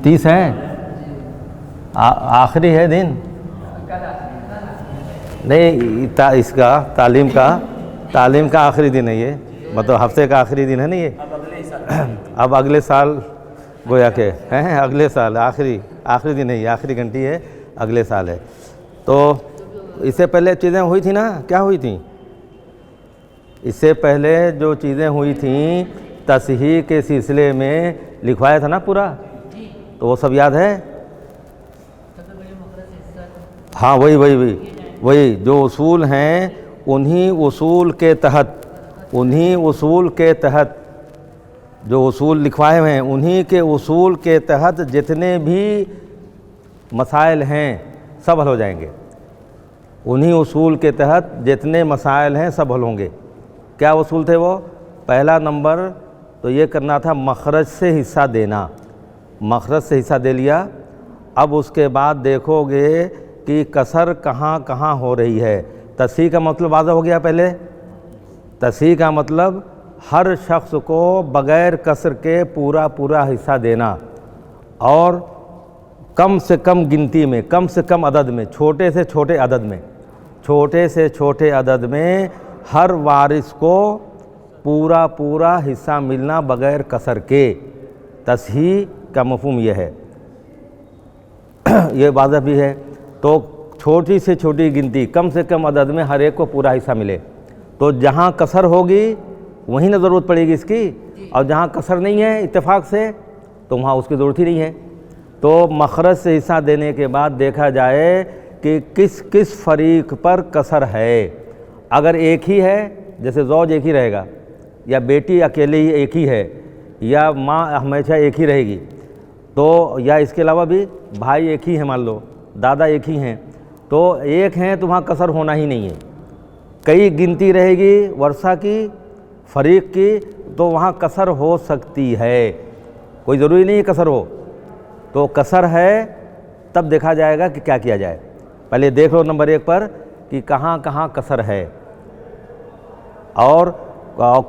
30 है, आखिरी है दिन नहीं, इसका तालीम का आखिरी दिन है ये, मतलब हफ्ते का आखिरी दिन है ना ये। अब अगले साल गोया के हैं, अगले साल आखिरी दिन है ये, आखिरी घंटी है, अगले साल है। तो इससे पहले चीज़ें हुई थी ना, क्या हुई थी? इससे पहले जो चीज़ें हुई थी तस्हीह के सिलसिले में लिखवाया था ना पूरा, तो वो सब याद है? हाँ वही जो उसूल हैं उन्हीं उसूल के तहत जो उसूल लिखवाए हुए हैं, उन्हीं के उसूल के तहत जितने भी मसाइल हैं सब हल हो जाएंगे। उन्हीं उसूल के तहत जितने मसाइल हैं सब हल होंगे। क्या उसूल थे वो? पहला नंबर तो ये करना था मखरज से हिस्सा देना, मखरज से हिस्सा दे लिया। अब उसके बाद देखोगे कि कसर कहाँ कहाँ हो रही है। तस्हीह का मतलब वाज़ह हो गया पहले। तस्हीह का मतलब हर शख्स को बग़ैर कसर के पूरा हिस्सा देना, और कम से कम गिनती में, कम से कम अदद में, छोटे से छोटे अदद में हर वारिस को पूरा हिस्सा मिलना बग़ैर कसर के। तस्हीह का मफ़हूम यह है, ये वाज़ह भी है। तो छोटी से छोटी गिनती, कम से कम अदद में हर एक को पूरा हिस्सा मिले। तो जहाँ कसर होगी वहीं ना ज़रूरत पड़ेगी इसकी, और जहाँ कसर नहीं है इत्तेफाक से तो वहाँ उसकी ज़रूरत ही नहीं है। तो मखरज से हिस्सा देने के बाद देखा जाए कि किस किस फरीक पर कसर है। अगर एक ही है, जैसे ज़ौज एक ही रहेगा, या बेटी अकेले ही एक ही है, या माँ हमेशा एक ही रहेगी, तो या इसके अलावा भी भाई एक ही है, मान लो दादा एक ही हैं, तो एक हैं तो वहाँ कसर होना ही नहीं है। कई गिनती रहेगी वर्षा की, फरीक की, तो वहाँ कसर हो सकती है, कोई ज़रूरी नहीं है कसर हो। तो कसर है तब देखा जाएगा कि क्या किया जाए। पहले देख लो नंबर 1 पर कि कहाँ कहाँ कसर है, और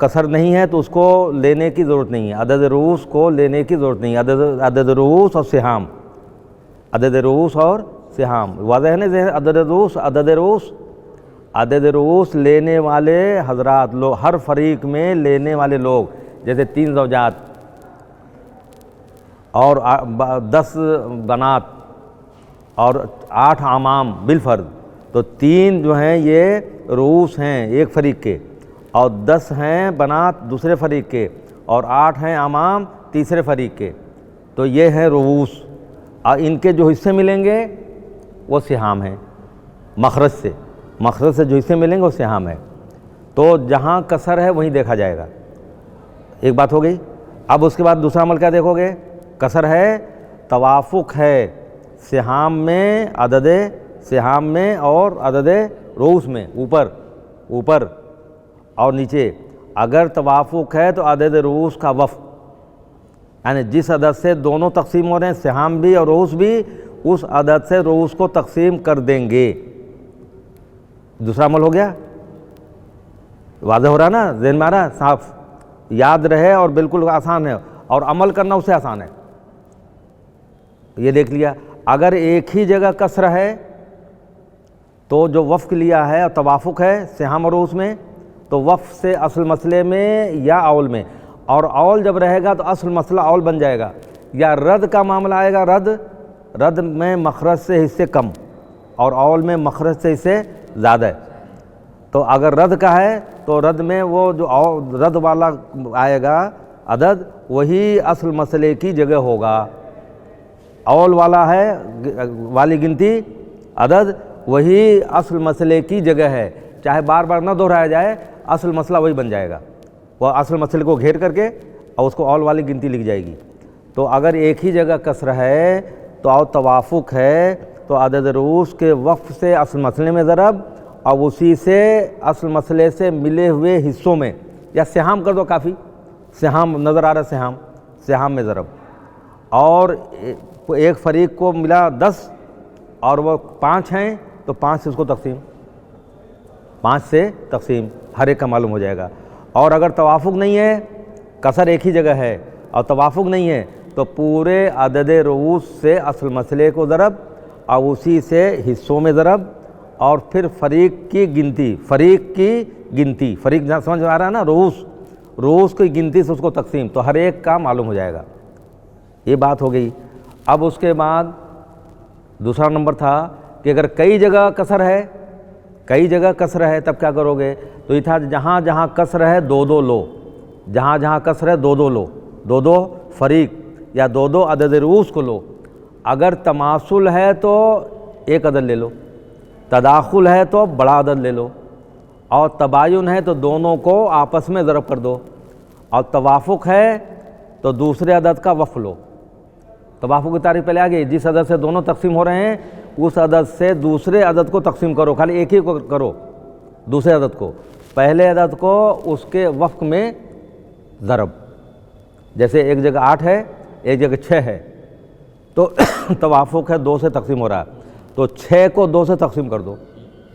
कसर नहीं है तो उसको लेने की ज़रूरत नहीं है, अदद रूस को लेने की ज़रूरत नहीं है। अदद रूस और सिहाम, अदद रूस और सिहाम वाज़ह है ना। अदद रूस लेने वाले हजरात लोग, हर फरीक में लेने वाले लोग, जैसे 3 ज़ौजात और 10 बनात और 8 आमाम बिलफर्द, तो 3 जो हैं ये रूस हैं एक फरीक के, और 10 हैं बनात दूसरे फरीक के, और 8 हैं आमाम तीसरे फरीक के। तो ये हैं रूस, और इनके जो हिस्से मिलेंगे वो सिहाम हैं। मखरज से जो हिस्से मिलेंगे वो सिहाम है। तो जहाँ कसर है वहीं देखा जाएगा। एक बात हो गई। अब उसके बाद दूसरा अमल क्या देखोगे? कसर है, तवाफुक है सिहाम में, अदद सिहाम में और अदद रूस में, ऊपर और नीचे। अगर तवाफुक है तो अदद रूस का वफ़, यानी जिस अदद से दोनों तकसीम हो रहे हैं, सिहाम भी और रूस भी, उस अदद से रूस को तकसीम कर देंगे। दूसरा अमल हो गया, वाज़ह हो रहा ना, ज़हन में आ रहा, साफ याद रहे और बिल्कुल आसान है, और अमल करना उससे आसान है। ये देख लिया। अगर एक ही जगह कसर है तो जो वफ़ लिया है और तवाफुक है सिहाम और रूस में, तो वफ़ से असल मसले में या औल में, और औल जब रहेगा तो असल मसला औल बन जाएगा। या रद का मामला आएगा, रद में मखरज से हिस्से कम और औल में मखरज से हिस्से ज़्यादा है। तो अगर रद का है तो रद में वो जो रद वाला आएगा अदद, वही असल मसले की जगह होगा। औल वाला है वाली गिनती अदद, वही असल मसले की जगह है। चाहे बार बार ना दोहराया जाए, असल मसला वही बन जाएगा। वह असल मसले को घेर करके और उसको औल वाली गिनती लिख जाएगी। तो अगर एक ही जगह कसर है तो और तवाफुक है तो अदद रूस के वफ़ से असल मसले में ज़रब, और उसी से असल मसले से मिले हुए हिस्सों में, या सिहाम कर दो, काफ़ी सिहाम नज़र आ रहा है, सिहाम में ज़रब। और एक फरीक को मिला 10 और वो 5 हैं तो 5 से उसको तकसीम, 5 से तकसीम हर एक का मालूम हो जाएगा। और अगर तवाफुक नहीं है, कसर एक ही जगह है और तवाफुक नहीं है, तो पूरे अदद रूस से असल मसले को ज़रब और उसी से हिस्सों में ज़रब और फिर फ़रीक की गिनती, फ़रीक समझ आ रहा है ना, रूस की गिनती से उसको तकसीम, तो हर एक का मालूम हो जाएगा। ये बात हो गई। अब उसके बाद दूसरा नंबर था कि अगर कई जगह कसर है तब क्या करोगे? तो ये था जहाँ जहाँ कसर है दो दो लो, जहाँ जहाँ कसर है दो दो लो, दो दो फ़रीक या दो दो अदद रूस को लो। अगर तमासुल है तो एक अदद ले लो, तदाखुल है तो बड़ा अदद ले लो, और तबायुन है तो दोनों को आपस में ज़रब कर दो, और तवाफ़ुक है तो दूसरे अदद का वफ़ लो। तवाफ़ुक की तारीफ़ पहले आ गई, जिस अदद से दोनों तकसीम हो रहे हैं उस अदद से दूसरे अदद को तकसीम करो, खाली एक ही को करो, दूसरे अदद को, पहले अदद को उसके वफ़्क़ में ज़रब। जैसे एक जगह 8 है, एक जगह 6 है, तो तवाफ़ुक है 2 से तकसीम हो रहा है, तो 6 को 2 से तकसीम कर दो,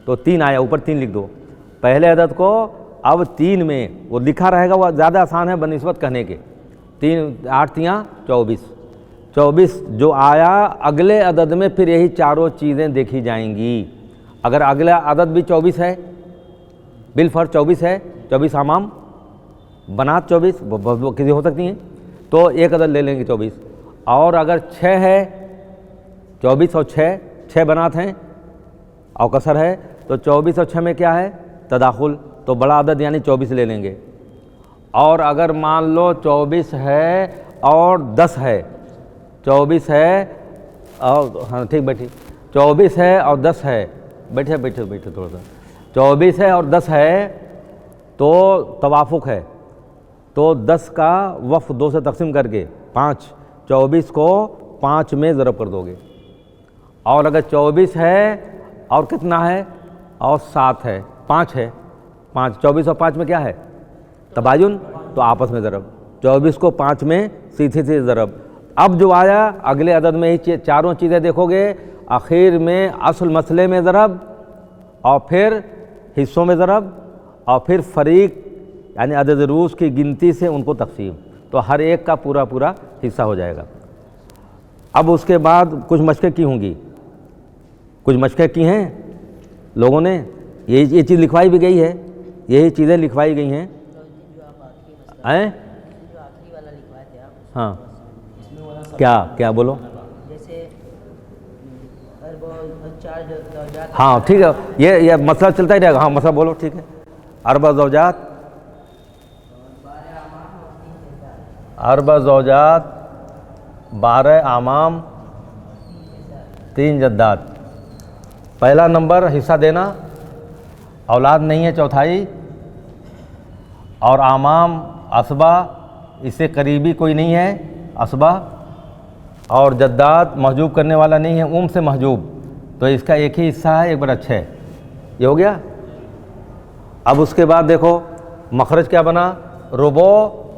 तो 3 आया, ऊपर 3 लिख दो। पहले अदद को अब 3 में, वो लिखा रहेगा, वो ज़्यादा आसान है बनिस्बत कहने के। 3 8 3 24 जो आया अगले अदद में फिर यही चारों चीज़ें देखी जाएंगी। अगर अगला अदद भी 24 है, बिलफर 24 है, 24 आमाम बनात 24 किसी हो सकती हैं, तो एक अदद ले लेंगे 24। और अगर 6 है, 24 और 6 बनात हैं और कसर है, तो 24 और 6 में क्या है? तदाखुल, तो बड़ा अदद यानी 24 ले लेंगे। और अगर मान लो 24 है और 10 है, 24 है और हाँ ठीक बैठी, 24 है और 10 है, बैठे थोड़ा सा, 24 है और 10 है तो तवाफ़ुक है, तो 10 का वफ़ 2 से तकसीम करके 5, 24 को 5 में ज़रब कर दोगे। और अगर 24 है और कितना है और 7 है, 5 है, 5 24 और 5 में क्या है? तबायुन, तो आपस में ज़रब, 24 को 5 में सीधे ज़रब। अब जो आया अगले अदद में ही चारों चीज़ें देखोगे, आखिर में असल मसले में ज़रब और फिर हिस्सों में ज़रब और फिर फ़रीक यानी अदद रूस की गिनती से उनको तकसीम, तो हर एक का पूरा पूरा हिस्सा हो जाएगा। अब उसके बाद कुछ मशक़ें की होंगी, कुछ मशक़ें की हैं लोगों ने, ये चीज़ लिखवाई भी गई है, यही चीज़ें लिखवाई गई हैं। हाँ क्या बोलो? जैसे हाँ ठीक है, ये मसला चलता ही रहेगा। हाँ मसला बोलो, ठीक है। अरबा ज़ौजात 12 आमाम 3 जद्दात। पहला नंबर हिस्सा देना, औलाद नहीं है चौथाई, और आमाम असबा, इससे करीबी कोई नहीं है असबा, और जद्दात महजूब करने वाला नहीं है, से महजूब, तो इसका एक ही हिस्सा है, 1/6। ये हो गया। अब उसके बाद देखो मखरज क्या बना, रुबो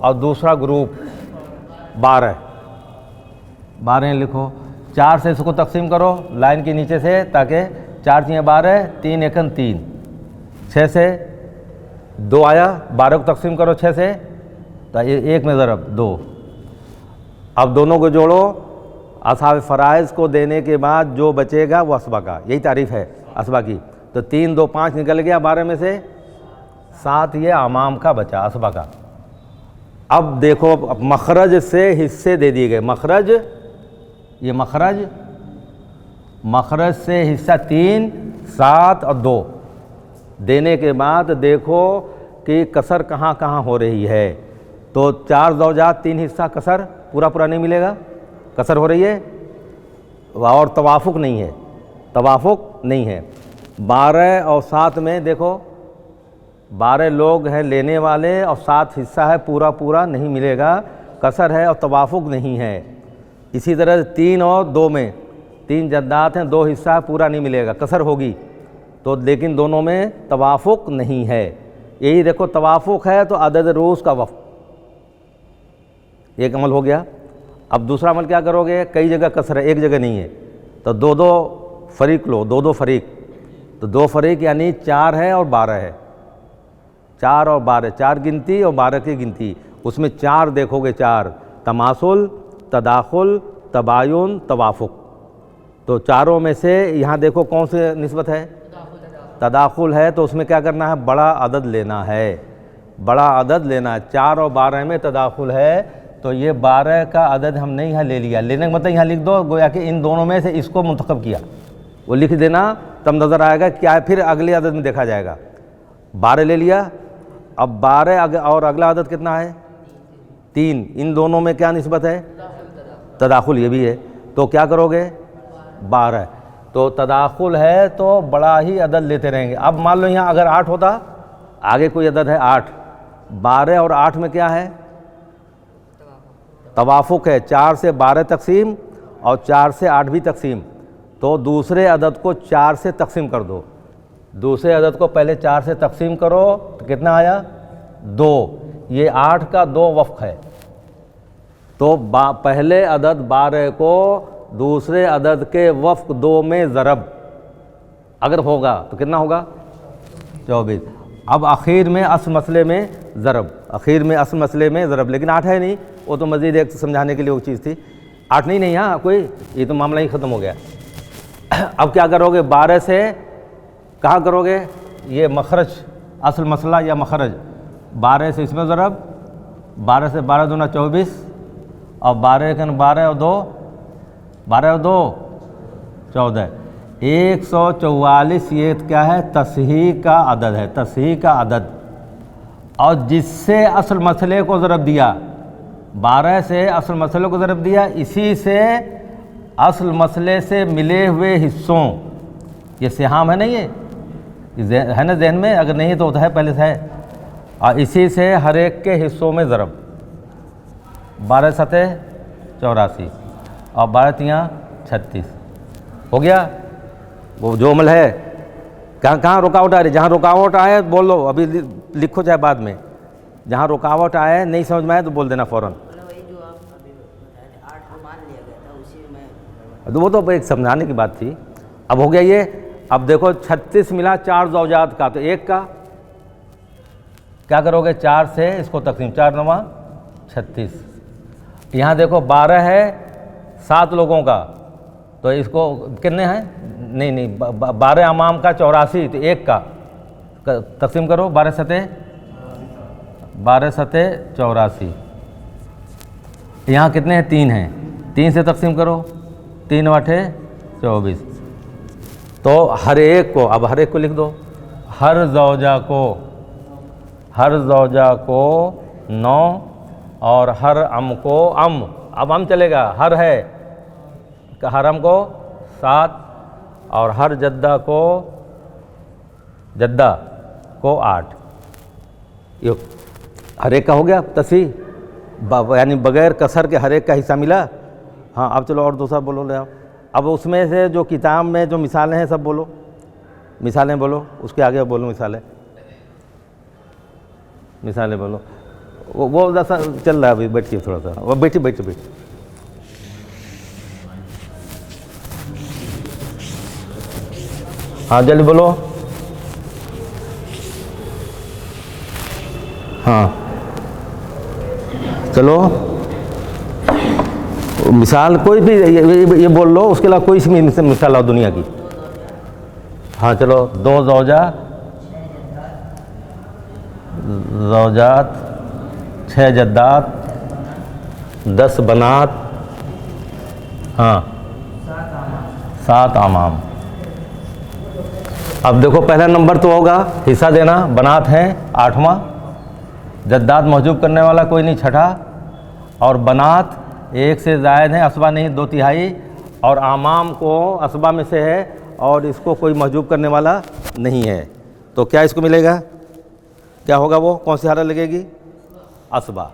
और दूसरा ग्रुप 12 लिखो, 4 से इसको तकसीम करो लाइन के नीचे से, ताकि 4 × 12, 3 × 3, 6 से 2 आया, 12 को तकसीम करो 6 से, तो एक में ज़रब 2। अब दोनों को जोड़ो, असहाब फ़राइज़ को देने के बाद जो बचेगा वो असबा का, यही तारीफ़ है असबा की। तो 3 2 5 निकल गया 12 में से, 7 ये आमाम का बचा असबा का। अब देखो मखरज से हिस्से दे दिए गए, मखरज ये मखरज से हिस्सा 3 7 और 2 देने के बाद देखो कि कसर कहाँ कहाँ हो रही है। तो 4 ज़ौजात 3 हिस्सा कसर पूरा नहीं मिलेगा, कसर हो रही है, और तवाफ़ुक नहीं है। 12 और 7 में देखो 12 लोग हैं लेने वाले और 7 हिस्सा है, पूरा नहीं मिलेगा, कसर है और तवाफ़ुक नहीं है। इसी तरह 3 और 2 में 3 जद्दात हैं, 2 हिस्सा पूरा नहीं मिलेगा, कसर होगी, तो लेकिन दोनों में तवाफ़ुक नहीं है। यही देखो तवाफ़ुक है तो अदद रूस का वफ़, एक अमल हो गया। अब दूसरा अमल क्या करोगे, कई जगह कसर है एक जगह नहीं है, तो 2 फ़रीक लो, 2 फ़रीक, तो 2 फ़रीक यानी 4 है और 12 है, 4 और 12, 4 गिनती और 12 की गिनती, उसमें 4 देखोगे, 4 तमासुल, तदाखुल, तबायुन, तवाफुक। तो चारों में से यहाँ देखो कौन से निस्बत है? तदाखुल है, तो उसमें क्या करना है? बड़ा अदद लेना है, बड़ा अदद लेना है। 4 और 12 में तदाखुल है, तो ये 12 का अदद हमने यहाँ ले लिया। लेने का मतलब यहाँ लिख दो, गोया कि इन दोनों में से इसको मुंतखब किया, वो लिख देना, तब नज़र आएगा क्या, फिर अगले अदद में देखा जाएगा। 12 ले लिया, अब 12 और अगला अदद कितना है? 3। इन दोनों में क्या निस्बत है? तदाखुल, ये भी है। तो क्या करोगे? 12। तो तदाखुल है तो बड़ा ही अदद लेते रहेंगे। अब मान लो यहाँ अगर 8 होता, आगे कोई अदद है 8, 12 और 8 में क्या है? तवाफुक है। 4 से 12 तकसीम और 4 से 8 भी तकसीम। तो दूसरे अदद को 4 से तकसीम कर दो। दूसरे अदद को पहले 4 से तकसीम करो तो कितना आया? 2। ये 8 का 2 वफ़्क है। तो पहले अदद 12 को दूसरे अदद के वफ़्क 2 में ज़रब अगर होगा तो कितना होगा? 24। अब आखिर में अस मसले में ज़रब, आखिर में अस मसले में ज़रब, लेकिन 8 है नहीं, वो तो मज़ीद एक समझाने के लिए वो चीज़ थी। 8 नहीं, हाँ कोई, ये तो मामला ही ख़त्म हो गया। अब क्या करोगे? 12 से कहाँ करोगे? ये मखरज, असल मसला या मखरज। 12 से इसमें ज़रब, 12 से 12 दूना 24 और 12 का 12 और 2, 12 और 2 14। 144 ये क्या है? तस्हीह का अदद है, तस्हीह का अदद। और जिससे असल मसले को ज़रब दिया, 12 से असल मसले को ज़रब दिया, इसी से असल मसले से मिले हुए हिस्सों, ये सिहाम है नहीं, ये है ना ज़हन में? अगर नहीं तो है, पहले से है। और इसी से हर एक के हिस्सों में ज़रब। 12 सतह 84 और 12 तियाँ 36 हो गया। वो जो अमल है, कहाँ रुकावट आ रही? जहाँ रुकावट आए बोल लो, अभी लिखो चाहे बाद में। जहाँ रुकावट आए, नहीं समझ में आए तो बोल देना फ़ौरन। तो वो तो एक समझाने की बात थी। अब हो गया ये। अब देखो 36 मिला 4 ज़ौजात का, तो एक का क्या करोगे? 4 से इसको तकसीम, 4 9 36। यहाँ देखो 12 है 7 लोगों का, तो इसको कितने हैं? नहीं 12 अमाम का 84, तो एक का तकसीम करो। 12 सतह 84। यहाँ कितने हैं? 3 हैं, 3 से तकसीम करो। 3 8 24। तो हर एक को, अब हर एक को लिख दो। हर ज़ौजा को 9 और हर अम को अम, अब अम चलेगा, हर है, हर अम को 7 और हर जद्दा को 8। ये हर एक का हो गया तस्हीह, यानी बग़ैर कसर के हर एक का हिस्सा मिला। हाँ, अब चलो और दूसरा बोलो ले आओ। अब उसमें से जो किताब में जो मिसालें हैं सब बोलो, मिसालें बोलो, उसके आगे बोलो मिसालें बोलो। वो जैसा चल रहा है अभी, बैठिए थोड़ा सा, वो बैठिए। हाँ जल्दी बोलो। हाँ चलो, मिसाल कोई भी ये बोल लो, उसके अलावा कोई सी मिसाल आओ दुनिया की। हाँ चलो, 2 ज़ौजात, 6 जद्दात, 10 बनात, हाँ 7 आमाम। अब देखो पहला नंबर तो होगा हिस्सा देना, बनात हैं 8वां, जद्दात महजूब करने वाला कोई नहीं 6ठा, और बनात 1 से ज़ायद है, असबा नहीं 2/3, और आमाम को असबा में से है और इसको कोई महजूब करने वाला नहीं है। तो क्या इसको मिलेगा? क्या होगा? वो कौन सी हालत लगेगी? असबा।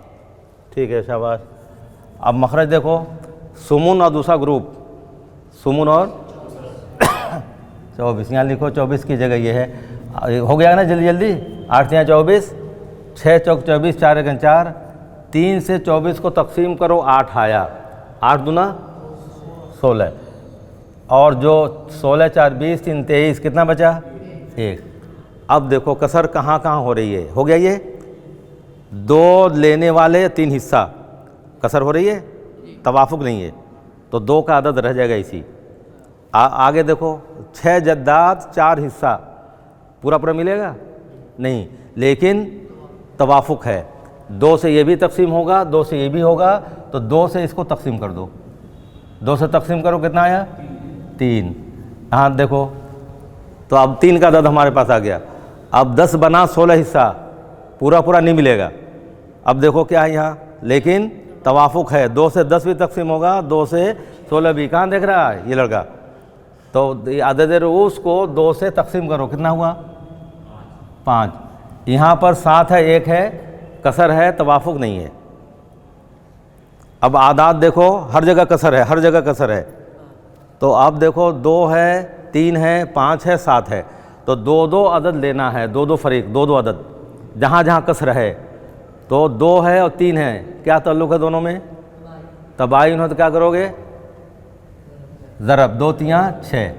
ठीक है, शाबाश। अब मखरज देखो, सुमुन और दूसरा ग्रुप, सुमुन और 24, यहाँ लिखो 24 की जगह ये है। हो गया ना जल्दी? 8 तियाँ 24, 6 चौक 24, 4 एकन 4, 3 से 24 को तकसीम करो, 8 आया, 8 दूना 16, और जो 16 4 20 3 23, कितना बचा? 1। अब देखो कसर कहाँ हो रही है? हो गया ये 2 लेने वाले 3 हिस्सा, कसर हो रही है तवाफुक नहीं है, तो 2 का अदद रह जाएगा इसी। आगे देखो 6 जद्दात 4 हिस्सा, पूरा पूरा मिलेगा नहीं, लेकिन तवाफुक है। 2 से ये भी तकसीम होगा, 2 से ये भी होगा, तो 2 से इसको तकसीम कर दो। 2 से तकसीम करो, कितना आया? 3। यहाँ देखो, तो अब 3 का अदद हमारे पास आ गया। अब 10 बना 16 हिस्सा, पूरा पूरा नहीं मिलेगा। अब देखो क्या है यहाँ, लेकिन तवाफुक है। 2 से 10 भी तकसीम होगा, 2 से 16 भी। कहाँ देख रहा है ये लड़का? तो अदद रूस को 2 से तकसीम करो, कितना हुआ? 5। यहाँ पर 7 है, 1 है, कसर है, तवाफुक नहीं है। अब आदात देखो, हर जगह कसर है, हर जगह कसर है। तो अब देखो 2 है, 3 है, 5 है, 7 है, तो 2-2 अदद लेना है, 2-2 फरीक, 2-2 अदद जहाँ जहाँ कसर है। तो 2 है और 3 है, क्या ताल्लुक़ है दोनों में? तबाइन हो तो क्या करोगे? ज़रब, 2 तियाँ 6।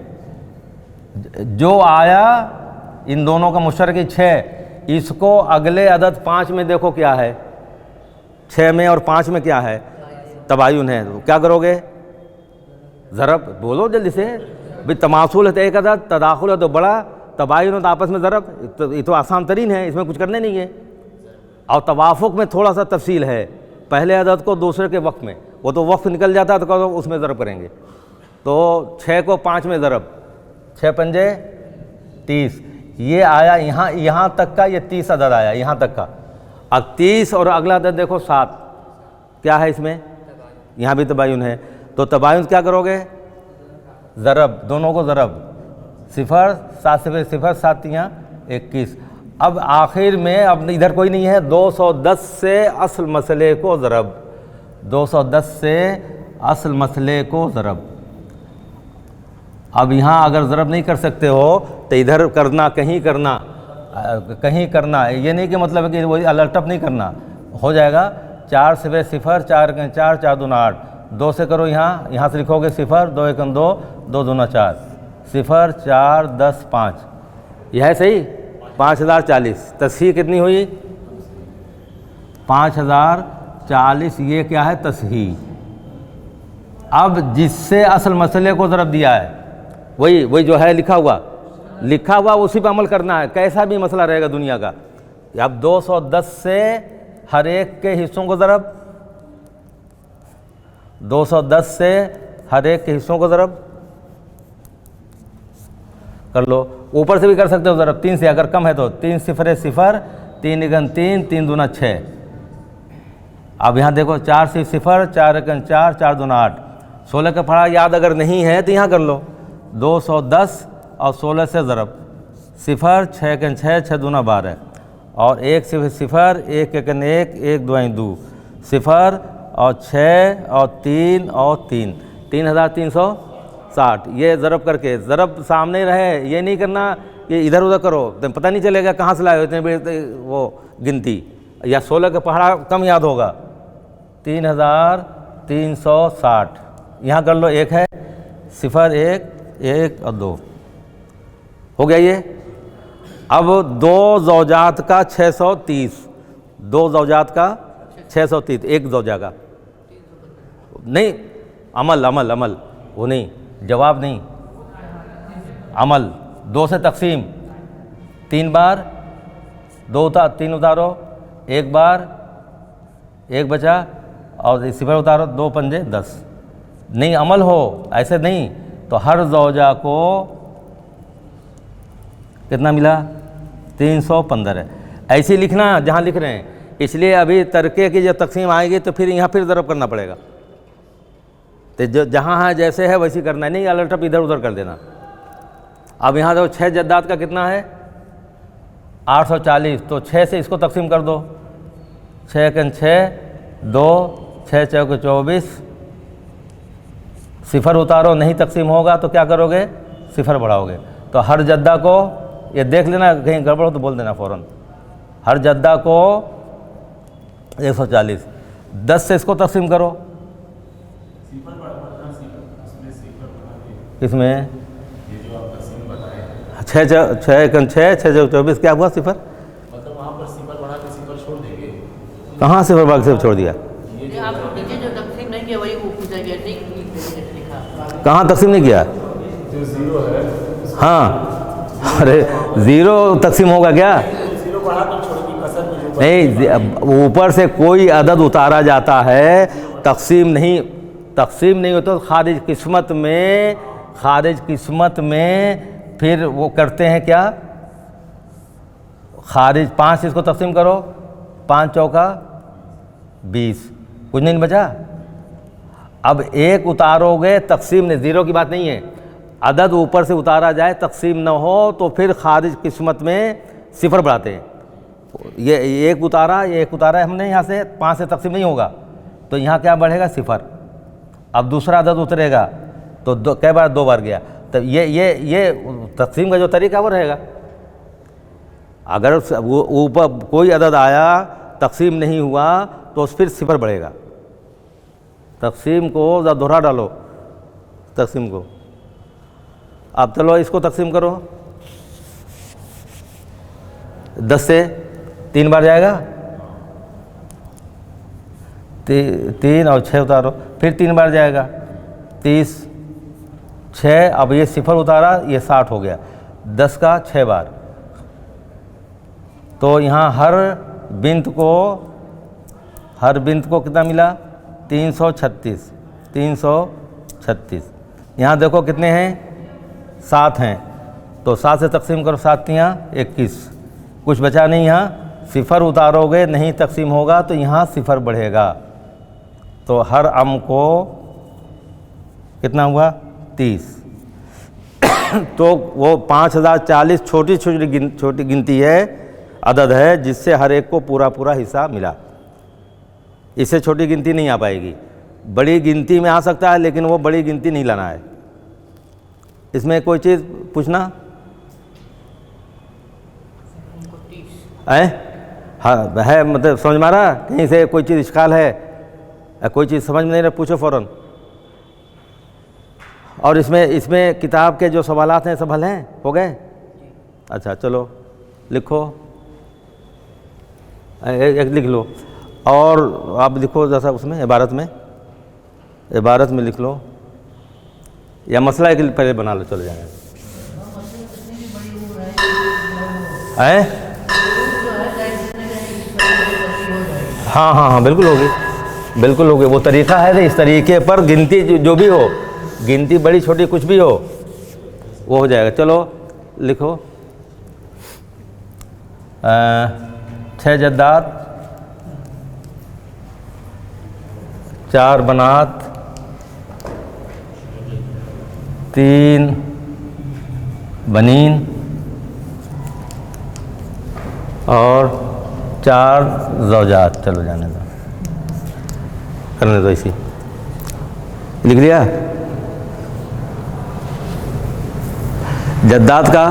जो आया इन दोनों का मुश्तरक 6, इसको अगले अदद 5 में देखो क्या है, 6 में और 5 में क्या है? तबायुन है। तो क्या करोगे? ज़रब, बोलो जल्दी से भाई। तमासुल है तो एक अदद, तदाखुल है तो बड़ा, तबायुन है तो आपस में ज़रब। तो ये तो आसान तरीन है, इसमें कुछ करने नहीं है। और तवाफुक में थोड़ा सा तफसील है, पहले अदद को दूसरे के वक्त में, वो तो वक्त निकल जाता है तो कहो उसमें ज़रब करेंगे। तो 6 को 5 में ज़रब, 6 पंजे 30, ये आया यहाँ तक का, ये 30 अदद आया यहाँ तक का। अब 30 और अगला अदद देखो 7, क्या है इसमें? यहाँ भी तबायुन है। तो तबायुन क्या करोगे? ज़रब, दोनों को ज़रब, 0 7 से 0 7 तियाँ 21। अब आखिर में, अब इधर कोई नहीं है, 210 से असल मसले को ज़रब, 210 से असल मसले को ज़रब। अब यहाँ अगर ज़रब नहीं कर सकते हो तो इधर करना, कहीं करना, कहीं करना। ये नहीं कि मतलब है कि वही अलटअप नहीं करना, हो जाएगा। 4 से 0, 4 4 4 2 8, 2 से करो यहाँ से लिखोगे 0 2 1 2 2 2 4, 0 4 10 5, यह है सही। 5040, तस्हीह कितनी हुई? 5040। ये क्या है? तस्हीह। अब जिससे असल मसले को ज़रब दिया है, वही जो है लिखा हुआ उसी पर अमल करना है, कैसा भी मसला रहेगा दुनिया का। अब 210 से हर एक के हिस्सों को ज़रब, 210 से हर एक के हिस्सों को ज़रब कर लो। ऊपर से भी कर सकते हो ज़रब, 3 से, अगर कम है तो 3 0 0, 3 1 3, 3 2 6। अब यहाँ देखो 4 से 0, 4 1 4, 4 2 8। 16 का फड़ा याद अगर नहीं है तो यहाँ कर लो, 210 और 16 से ज़रब, 0 6 1 6, 6 2 12, और 1 से 0, 1 1 1, 1 2 2, 0 और 6 और 3 और 3, 3360। ये ज़रब करके, ज़रब सामने रहे, ये नहीं करना कि इधर उधर करो, तो पता नहीं चलेगा कहाँ से लाए हो इतने बड़े वो गिनती। या 16 का पहाड़ा कम याद होगा, 3360। यहाँ कर लो, 1 है, 0 1 1 और 2 हो गया ये। अब 2 ज़ौजात का 630, 2 ज़ौजात का 630, एक ज़ौजा का नहीं, अमल वो नहीं, जवाब नहीं, अमल। 2 से तकसीम, 3 बार 2 3 उतारो, 1 बार 1 बचा, और 0 उतारो, 2 पंजे 10। नहीं अमल हो, ऐसे नहीं। तो हर ज़ौजा को कितना मिला? 315 है। ऐसे लिखना जहाँ लिख रहे हैं, इसलिए अभी तरके की जब तकसीम आएगी तो फिर यहाँ फिर ज़रब करना पड़ेगा। तो जो जहाँ है जैसे है वैसे करना है, नहीं अलटअप इधर उधर कर देना। अब यहाँ देखो 6 जद्दात का कितना है? 840। तो 6 से इसको तकसीम कर दो, 6 1 6 2, 6 4 24, 0 उतारो, नहीं तकसीम होगा तो क्या करोगे? 0 बढ़ाओगे। तो हर जद्दा को, ये देख लेना कहीं गड़बड़ हो तो बोल देना फ़ौरन। हर जद्दा को 140, 10 से इसको तकसीम करो, इसमें 6 1 6, 6 24, क्या हुआ? 0। मतलब वहाँ पर 0 बढ़ा के 0 छोड़ देंगे। कहाँ 0 बढ़ा के 0 छोड़ दिया? आप नीचे जो तकसीम नहीं किया वही कहाँ तकसीम नहीं किया? जो जीरो है हाँ, अरे ज़ीरो तकसीम होगा क्या? जीरो बढ़ा तो छोड़ की कसर में जो नहीं, ऊपर से कोई अदद उतारा जाता है, तकसीम नहीं होता। तो खारिज किस्मत में फिर वो करते हैं क्या? खारिज 5 इसको तकसीम करो, 5 चौका 20, कुछ नहीं बचा। अब एक उतारोगे, तकसीम नहीं, ज़ीरो की बात नहीं है, अदद ऊपर से उतारा जाए, तकसीम न हो तो फिर खारिज किस्मत में सिफर बढ़ाते हैं। ये एक उतारा है हमने, यहाँ से 5 से तकसीम नहीं होगा तो यहाँ क्या बढ़ेगा? सिफर। अब दूसरा अदद उतरेगा तो कई बार 2 बार गया, तो ये तकसीम का जो तरीका वो रहेगा। अगर ऊपर कोई अदद आया, तकसीम नहीं हुआ तो फिर सिफर बढ़ेगा। तकसीम को ज़रा दोहरा डालो, तकसीम को। अब चलो इसको तकसीम करो, 10 से 3 बार जाएगा, 3 और 6 उतारो, फिर 3 बार जाएगा, 30, 6, अब ये सिफर उतारा, ये 60 हो गया, 10 का 6 बार। तो यहाँ हर बिंत को कितना मिला? 336। यहाँ देखो कितने हैं? 7 हैं, तो 7 से तकसीम करो, 7 तियाँ 21, कुछ बचा नहीं। यहाँ सिफर उतारोगे, नहीं तकसीम होगा तो यहाँ सिफर बढ़ेगा। तो हर अम को कितना हुआ? 30। तो वो 5040 छोटी गिनती है, अदद है, जिससे हर एक को पूरा हिस्सा मिला। इससे छोटी गिनती नहीं आ पाएगी। बड़ी गिनती में आ सकता है, लेकिन वो बड़ी गिनती नहीं लाना है। इसमें कोई चीज़ पूछना है? हाँ है, मतलब समझ में आ रहा? कहीं से कोई चीज़ इश्काल है, कोई चीज़ समझ में नहीं रहा, पूछो फ़ौरन। और इसमें किताब के जो सवालात हैं सब हल हैं, हो गए? अच्छा चलो लिखो, एक लिख लो। और आप लिखो जैसा उसमें इबारत में लिख लो, या मसला एक पहले बना लो, चले जाएंगे। हाँ बिल्कुल होगी। वो तरीक़ा है, इस तरीके पर गिनती जो भी हो, गिनती बड़ी छोटी कुछ भी हो, वो हो जाएगा। चलो लिखो, 6 जद्दात, 4 बनात, 3 बनीन और 4 ज़ौजात। चलो जाने दो, करने दो, इसी लिख लिया। जद्दात का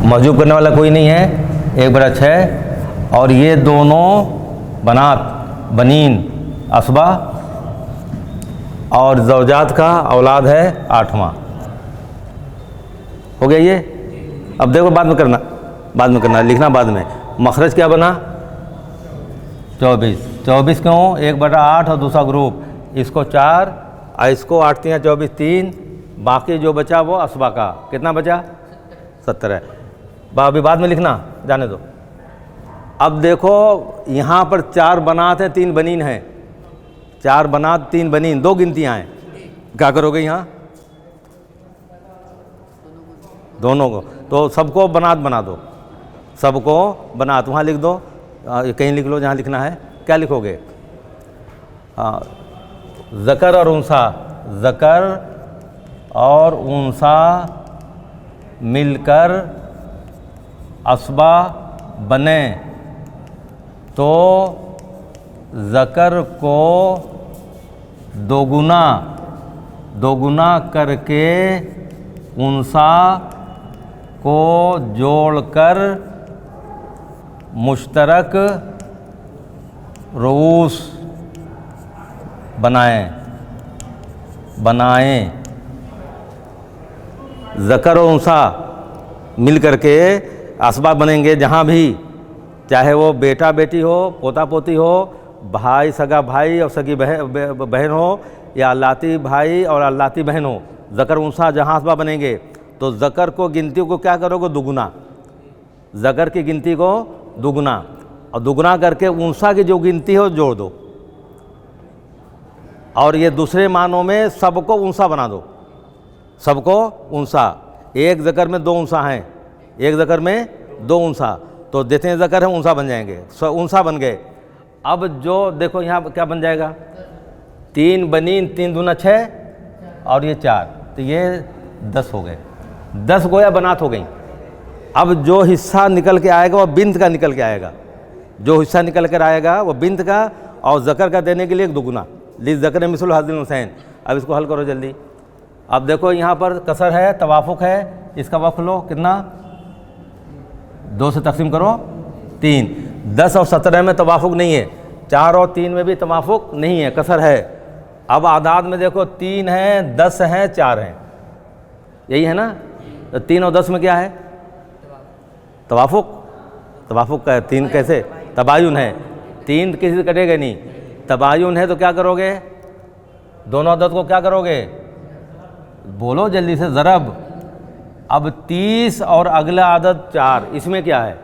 मौजूब करने वाला कोई नहीं है, 1/6, और ये दोनों बनात, बनीन, असबा, और ज़ौजात का औलाद है 8वां। हो गया ये? अब देखो बाद में करना, लिखना बाद में। मखरज क्या बना? 24 क्यों? 1/8 और दूसरा ग्रुप, इसको 4 और इसको 8 तियाँ 24, 3, बाकी जो बचा वो असबा का, कितना बचा? 70 है। अभी बाद में लिखना, जाने दो। अब देखो यहाँ पर 4 बनात हैं, 3 बनीन हैं। 4 बनात, 3 बनीन, 2 गिनतियाँ हैं। क्या करोगे यहाँ? दोनों को, तो सबको बनात बना दो, सबको बनात वहाँ लिख दो, कहीं लिख लो जहाँ लिखना है। क्या लिखोगे? ज़कर और उन्सा मिलकर असबा बने तो ज़कर को दोगुना करके उन्सा को जोड़कर मुश्तरक रूस बनाएं। ज़कर और उन्सा मिल करके असबाब बनेंगे, जहाँ भी, चाहे वो बेटा बेटी हो, पोता पोती हो, भाई सगा भाई और सगी बहन हो, या अल्लाती भाई और अल्लाती बहन हो, ज़कर उनसा जहाँ असबा बनेंगे, तो ज़कर को गिनती को क्या करोगे? दुगुना। ज़कर की गिनती को दुगुना, और दुगुना करके उनसा की जो गिनती है वो जोड़ दो, और ये दूसरे मानों में सबको उनसा बना दो, सबको उनसा। एक ज़कर में 2 उनसा हैं, एक ज़कर में 2 उनसा, तो जितने ज़कर हैं उनसा बन जाएंगे, उनसा बन गए। अब जो देखो यहाँ क्या बन जाएगा? 3 बनीन, 3 दूना 6 और ये 4, तो ये 10 हो गए। 10 गोया बनात हो गई। अब जो हिस्सा निकल के आएगा वो बिंत का निकल के आएगा, जो हिस्सा निकल कर आएगा वो बिंत का, और ज़कर का देने के लिए 2 गुना। ली ज़कर मिसल हाज़िल हुसैन। अब इसको हल करो जल्दी। अब देखो यहाँ पर कसर है, तवाफ़ुक है, इसका वक़्फ़ लो, कितना? 2 से तकसीम करो 3। 10 और 17 में तवाफ़ुक नहीं है, 4 और 3 में भी तवाफ़ुक नहीं है, कसर है। अब आदाद में देखो 3 है, 10 है, 4 हैं, यही है ना? तो 3 और 10 में क्या है? तवाफ़ुक। तवाफ़ुक का है। 3 कैसे? तबायुन है, 3 किसी से कटेगा नहीं। तबायुन है तो क्या करोगे? दोनों अदद को क्या करोगे? बोलो जल्दी से, ज़रब। अब 30 और अगला अदद 4, इसमें क्या है?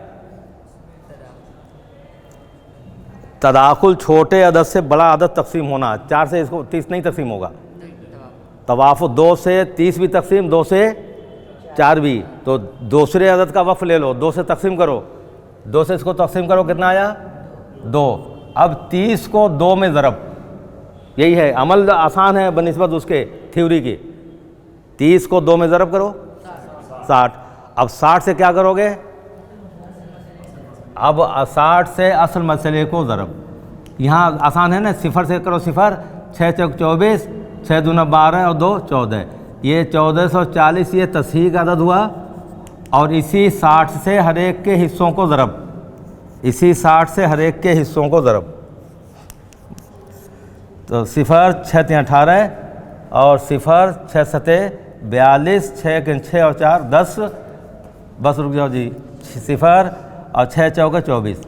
तदाखुल, छोटे अदद से बड़ा अदद तकसीम होना। 4 से इसको 30 नहीं तकसीम होगा। तवाफ़ुक 2 से 30 भी तकसीम, 2 से 4 भी, तो दूसरे अदद का वक़्फ़ ले लो, 2 से तकसीम करो, 2 से इसको तकसीम करो, कितना आया? 2। अब 30 को 2 में ज़रब, यही है, अमल आसान है बनिस्बत उसके थ्योरी की। 30 को 2 में ज़रब करो, 60। अब 60 से क्या करोगे? अब 60 से असल मसले को ज़रब, यहाँ आसान है ना, 0 से करो 0, 6 चौक 24, 6 दूना 12 और 2 14, ये 1440 ये तस्हीह का अदद हुआ। और इसी 60 से हर एक के हिस्सों को ज़रब, इसी 60 से हर एक के हिस्सों को ज़रब, तो 0 6 3 18 और 0 6 7 42, 6 6 और 4 10, बस रुक जाओ जी, 0 और 6 चौका 24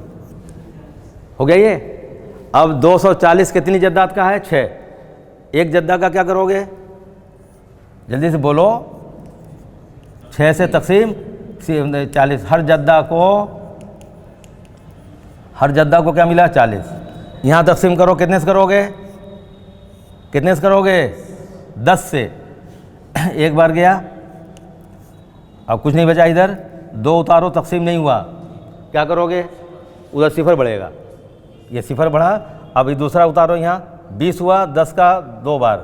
हो गया ये। अब 240 कितनी जद्दात का है? 6। एक जद्दा का क्या करोगे? जल्दी से बोलो। 6 से तकसीम 40, हर जद्दा को क्या मिला? 40। यहाँ तकसीम करो, कितने से करोगे? कितने से करोगे? 10 से। एक बार गया, अब कुछ नहीं बचा इधर, 2 उतारो, तकसीम नहीं हुआ, क्या करोगे? उधर 0 बढ़ेगा, ये 0 बढ़ा। अब ये दूसरा उतारो, यहाँ 20 हुआ, 10 का 2 बार,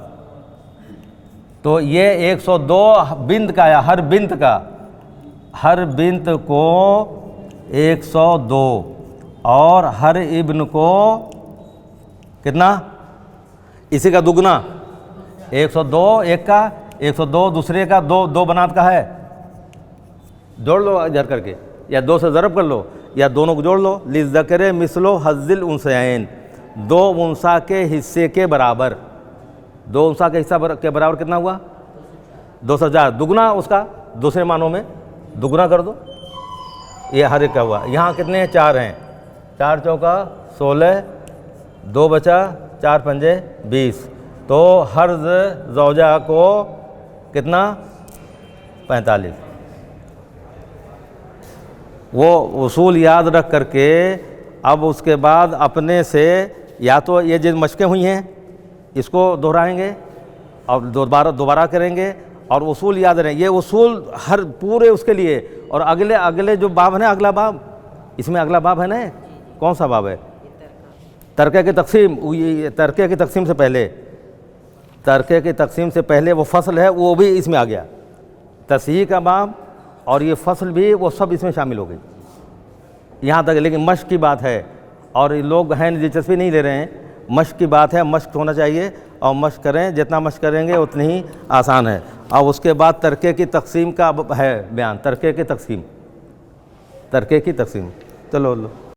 तो ये 102 बिंत का आया, हर बिंत का, हर बिंत को 102, और हर इब्न को कितना? इसी का दुगना, 102 एक का, 102 दूसरे का, 2 बनात का है, जोड़ लो इधर करके, या 2 से ज़रब कर लो, या दोनों को जोड़ लो। लिज़्ज़करे मिसलो हज़्ज़िल उन्सयैन, 2 उनसा के हिस्से के बराबर, 2 उनसा के हिस्सा के बराबर कितना हुआ? 204, दुगना उसका दूसरे मानों में दुगना कर दो, ये हर एक का हुआ। यहाँ कितने हैं? 4 हैं, 4 चौका 16, 2 बचा, 4 पंजे 20, तो हर ज़ौजा को कितना? 45। वो उसूल याद रख करके अब उसके बाद अपने से, या तो ये जो मशक़ें हुई हैं इसको दोहराएंगे और दोबारा करेंगे, और उसूल याद रहें। ये उसूल हर पूरे उसके लिए, और अगले जो बाब है ना, अगला बाब, इसमें अगला बाब है ना, कौन सा बाब है? तरक़े की तकसीम। तरक़े की तकसीम से पहले, तरक़े की तकसीम से पहले वो फसल है, वो भी इसमें आ गया, तस्हीह का बाब, और ये फसल भी, वो सब इसमें शामिल हो गई यहाँ तक। लेकिन मश्क की बात है, और लोग हैं दिलचस्पी नहीं ले रहे हैं, मश्क की बात है, मश्क होना चाहिए, और मश्क करें, जितना मश्क करेंगे उतनी ही आसान है। और उसके बाद तरक़े की तकसीम का है बयान, तरक़े की तकसीम, चलो लो।